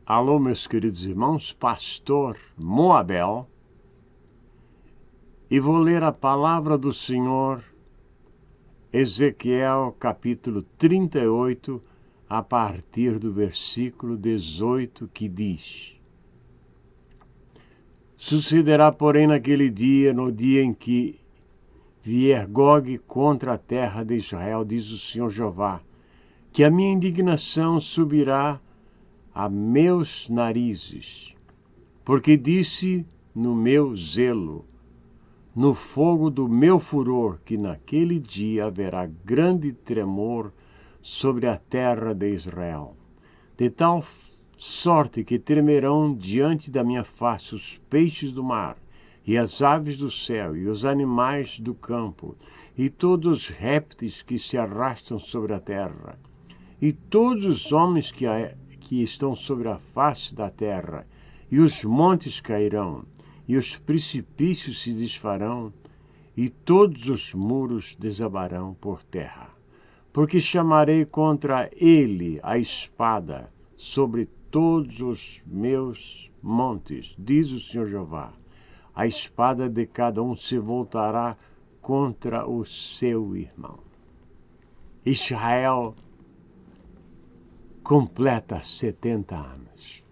Alô, meus queridos irmãos, pastor Moabel, e vou ler a palavra do Senhor, Ezequiel capítulo 38, a partir do versículo 18, que diz: Sucederá, porém, naquele dia, no dia em que vier Gog contra a terra de Israel, diz o Senhor Jeová, que a minha indignação subirá a meus narizes, porque disse no meu zelo, no fogo do meu furor, que naquele dia haverá grande tremor sobre a terra de Israel, de tal sorte que tremerão diante da minha face os peixes do mar, e as aves do céu, e os animais do campo, e todos os répteis que se arrastam sobre a terra, e todos os homens que estão sobre a face da terra, e os montes cairão, e os precipícios se desfarão, e todos os muros desabarão por terra. Porque chamarei contra ele a espada sobre todos os meus montes, diz o Senhor Jeová. A espada de cada um se voltará contra o seu irmão. Israel completa 70 anos.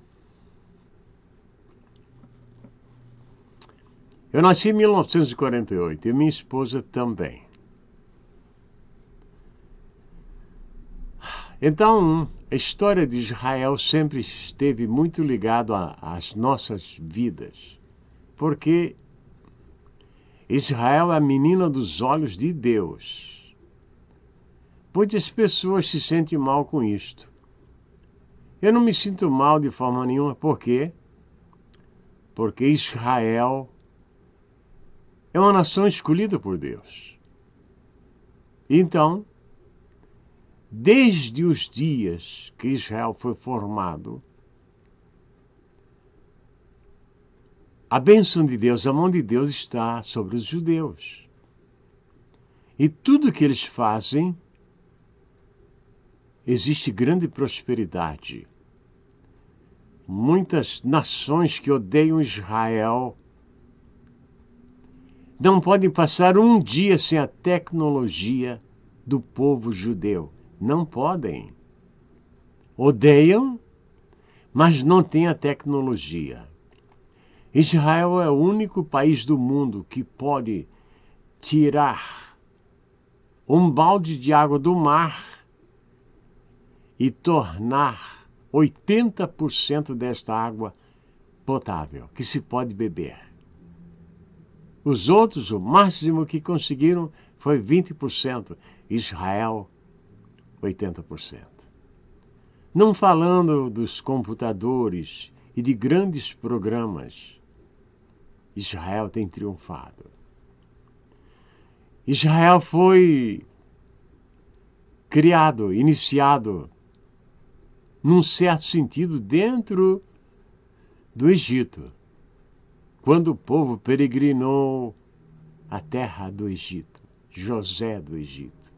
Eu nasci em 1948 e minha esposa também. Então, a história de Israel sempre esteve muito ligada às nossas vidas, porque Israel é a menina dos olhos de Deus. Muitas pessoas se sentem mal com isto. Eu não me sinto mal de forma nenhuma, por quê? Porque Israel é uma nação escolhida por Deus. Então, desde os dias que Israel foi formado, a bênção de Deus, a mão de Deus está sobre os judeus. E tudo que eles fazem, existe grande prosperidade. Muitas nações que odeiam Israel não podem passar um dia sem a tecnologia do povo judeu. Não podem. Odeiam, mas não têm a tecnologia. Israel é o único país do mundo que pode tirar um balde de água do mar e tornar 80% desta água potável, que se pode beber. Os outros, o máximo que conseguiram foi 20%. Israel, 80%. Não falando dos computadores e de grandes programas, Israel tem triunfado. Israel foi criado, iniciado, num certo sentido, dentro do Egito, quando o povo peregrinou a terra do Egito, José do Egito.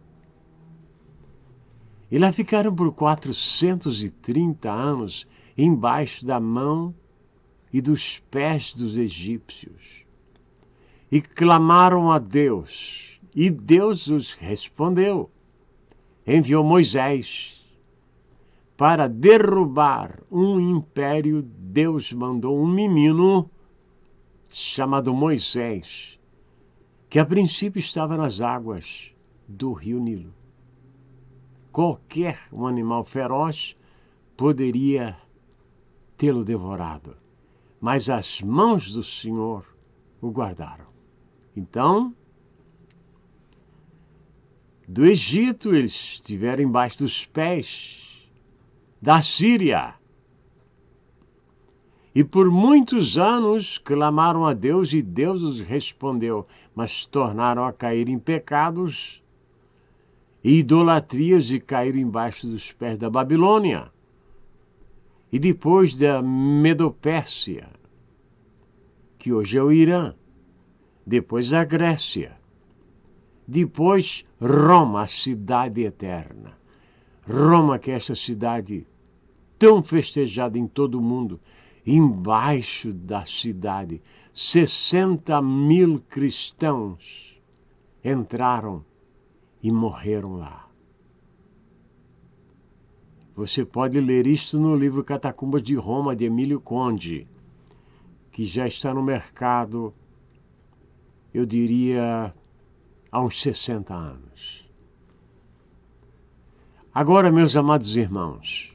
E lá ficaram por 430 anos embaixo da mão e dos pés dos egípcios. E clamaram a Deus, e Deus os respondeu. Enviou Moisés para derrubar um império. Deus mandou um menino chamado Moisés, que a princípio estava nas águas do rio Nilo. Qualquer um animal feroz poderia tê-lo devorado, mas as mãos do Senhor o guardaram. Então, do Egito eles estiveram embaixo dos pés da Síria. E por muitos anos clamaram a Deus e Deus os respondeu, mas tornaram a cair em pecados e idolatrias e caíram embaixo dos pés da Babilônia. E depois da Medopérsia, que hoje é o Irã, depois a Grécia, depois Roma, a cidade eterna. Roma, que é essa cidade tão festejada em todo o mundo. Embaixo da cidade, 60.000 cristãos entraram e morreram lá. Você pode ler isto no livro Catacumbas de Roma, de Emílio Conde, que já está no mercado, eu diria, há uns 60 anos. Agora, meus amados irmãos,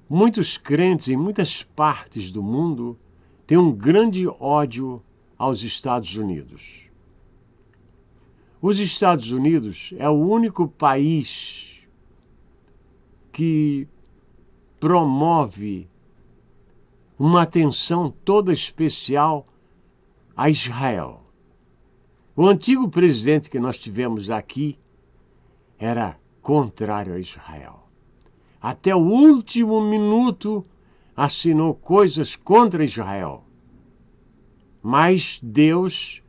muitos crentes em muitas partes do mundo têm um grande ódio aos Estados Unidos. Os Estados Unidos é o único país que promove uma atenção toda especial a Israel. O antigo presidente que nós tivemos aqui era contrário a Israel. Até o último minuto assinou coisas contra Israel. Mas Deus,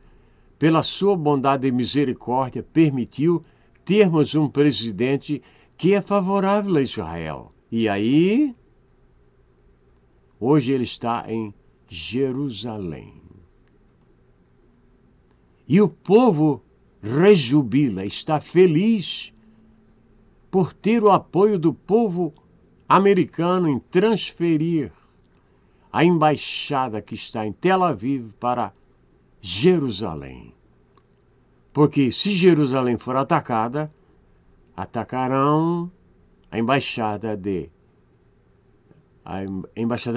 pela sua bondade e misericórdia, permitiu termos um presidente que é favorável a Israel. E aí, hoje ele está em Jerusalém. E o povo rejubila, está feliz por ter o apoio do povo americano em transferir a embaixada que está em Tel Aviv para Jerusalém. Porque se Jerusalém for atacada, atacarão a embaixada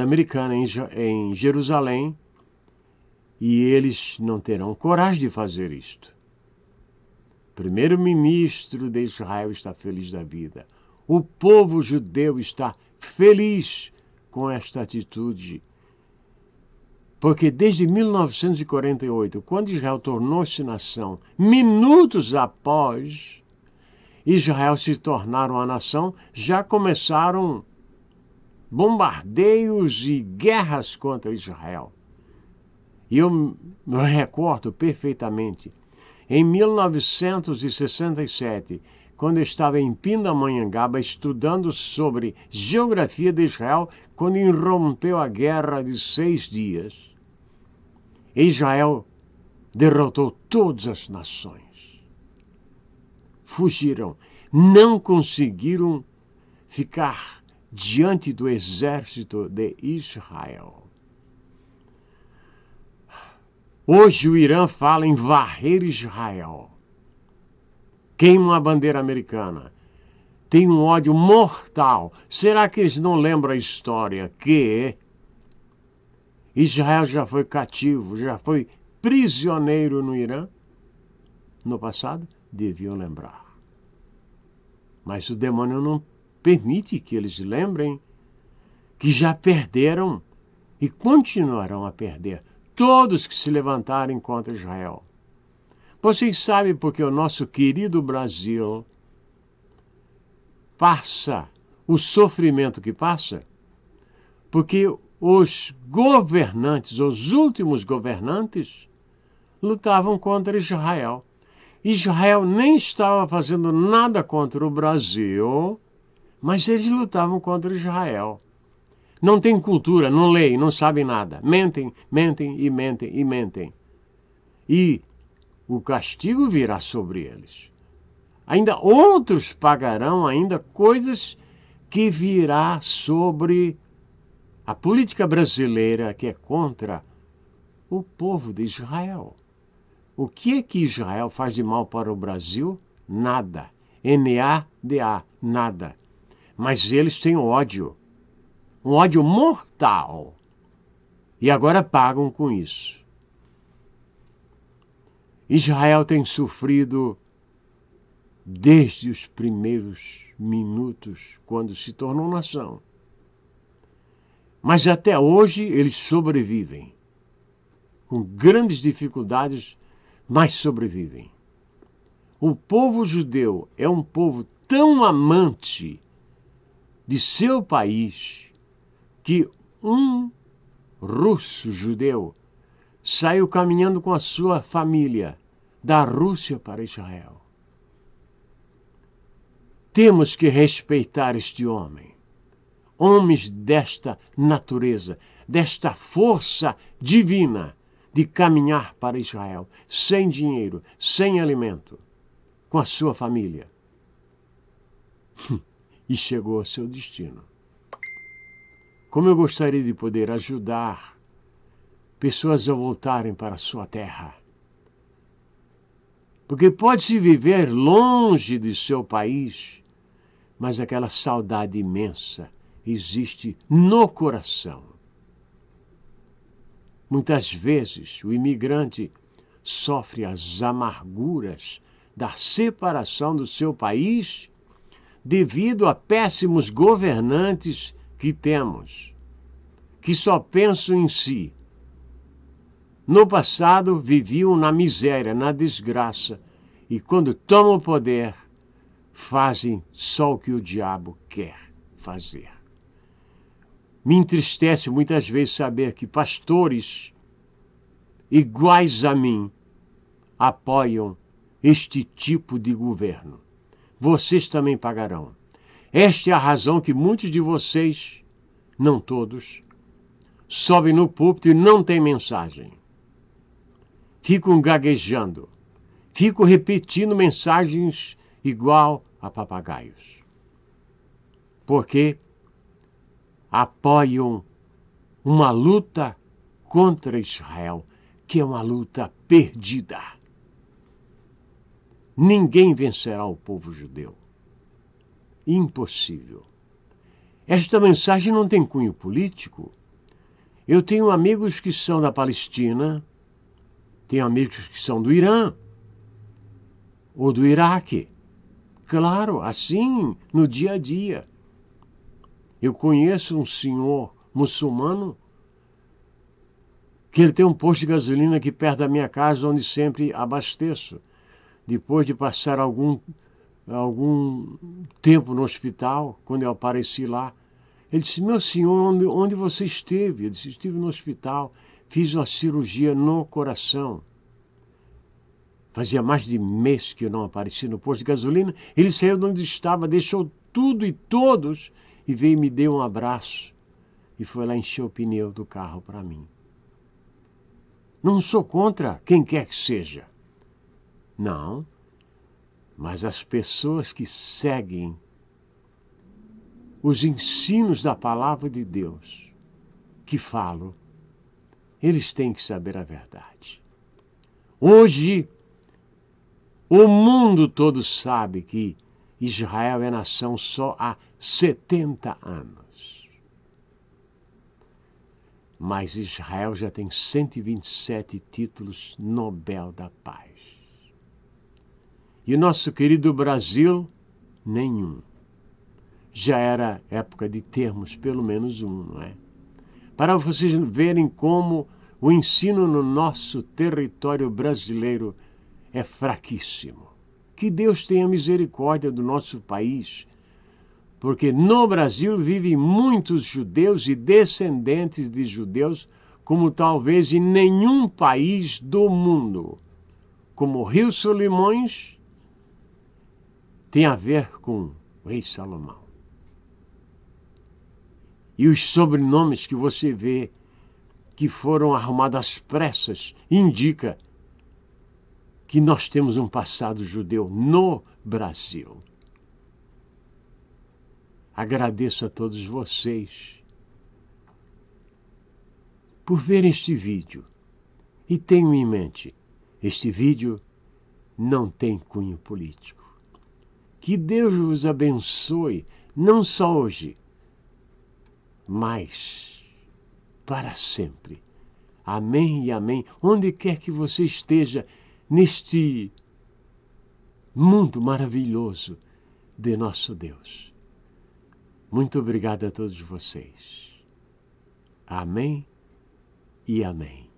americana em Jerusalém, e eles não terão coragem de fazer isto. O primeiro-ministro de Israel está feliz da vida. O povo judeu está feliz com esta atitude. Porque desde 1948, quando Israel tornou-se nação, minutos após Israel se tornar uma nação, já começaram bombardeios e guerras contra Israel. E eu me recordo perfeitamente, em 1967, quando eu estava em Pindamonhangaba estudando sobre geografia de Israel, quando irrompeu a guerra de 6 dias, Israel derrotou todas as nações. Fugiram, não conseguiram ficar diante do exército de Israel. Hoje o Irã fala em varrer Israel. Queima a bandeira americana. Tem um ódio mortal. Será que eles não lembram a história que Israel já foi cativo, já foi prisioneiro no Irã? No passado, deviam lembrar. Mas o demônio não permite que eles lembrem que já perderam e continuarão a perder todos que se levantarem contra Israel. Vocês sabem porque o nosso querido Brasil passa o sofrimento que passa? Porque os governantes, os últimos governantes, lutavam contra Israel. Israel nem estava fazendo nada contra o Brasil, mas eles lutavam contra Israel. Não tem cultura, não leem, não sabem nada. Mentem, mentem e mentem e mentem. E o castigo virá sobre eles. Ainda outros pagarão ainda coisas que virá sobre a política brasileira que é contra o povo de Israel. O que é que Israel faz de mal para o Brasil? Nada. N-A-D-A, nada. Mas eles têm ódio. Um ódio mortal. E agora pagam com isso. Israel tem sofrido desde os primeiros minutos, quando se tornou nação. Mas até hoje eles sobrevivem. Com grandes dificuldades, mas sobrevivem. O povo judeu é um povo tão amante de seu país que um russo judeu saiu caminhando com a sua família da Rússia para Israel. Temos que respeitar este homem. homens desta natureza, desta força divina de caminhar para Israel, sem dinheiro, sem alimento, com a sua família. E chegou ao seu destino. Como eu gostaria de poder ajudar pessoas a voltarem para a sua terra. Porque pode-se viver longe de seu país, mas aquela saudade imensa existe no coração. Muitas vezes o imigrante sofre as amarguras da separação do seu país devido a péssimos governantes que temos, que só pensam em si. No passado viviam na miséria, na desgraça, e quando tomam o poder, fazem só o que o diabo quer fazer. Me entristece muitas vezes saber que pastores iguais a mim apoiam este tipo de governo. Vocês também pagarão. Esta é a razão que muitos de vocês, não todos, sobem no púlpito e não têm mensagem. Ficam gaguejando. Ficam repetindo mensagens igual a papagaios. Porque apoiam uma luta contra Israel, que é uma luta perdida. Ninguém vencerá o povo judeu. Impossível. Esta mensagem não tem cunho político. Eu tenho amigos que são da Palestina, tenho amigos que são do Irã ou do Iraque. Claro, assim, no dia a dia. Eu conheço um senhor muçulmano que ele tem um posto de gasolina aqui perto da minha casa, onde sempre abasteço. Depois de passar algum tempo no hospital, quando eu apareci lá, ele disse: meu senhor, onde você esteve? Eu disse: estive no hospital, fiz uma cirurgia no coração. Fazia mais de mês que eu não apareci no posto de gasolina. Ele saiu de onde estava, deixou tudo e todos e veio e me deu um abraço. E foi lá encher o pneu do carro para mim. Não sou contra quem quer que seja. Não. Mas as pessoas que seguem os ensinos da palavra de Deus, que falo, eles têm que saber a verdade. Hoje, o mundo todo sabe que Israel é nação só há 70 anos. Mas Israel já tem 127 títulos Nobel da Paz. E o nosso querido Brasil, nenhum. Já era época de termos pelo menos um, não é? Para vocês verem como o ensino no nosso território brasileiro é fraquíssimo. Que Deus tenha misericórdia do nosso país, porque no Brasil vivem muitos judeus e descendentes de judeus, como talvez em nenhum país do mundo. Como o Rio Solimões tem a ver com o rei Salomão. E os sobrenomes que você vê que foram arrumados às pressas indica que nós temos um passado judeu no Brasil. Agradeço a todos vocês por verem este vídeo. E tenham em mente, este vídeo não tem cunho político. Que Deus vos abençoe, não só hoje, mas para sempre. Amém e amém. Onde quer que você esteja neste mundo maravilhoso de nosso Deus. Muito obrigado a todos vocês. Amém e amém.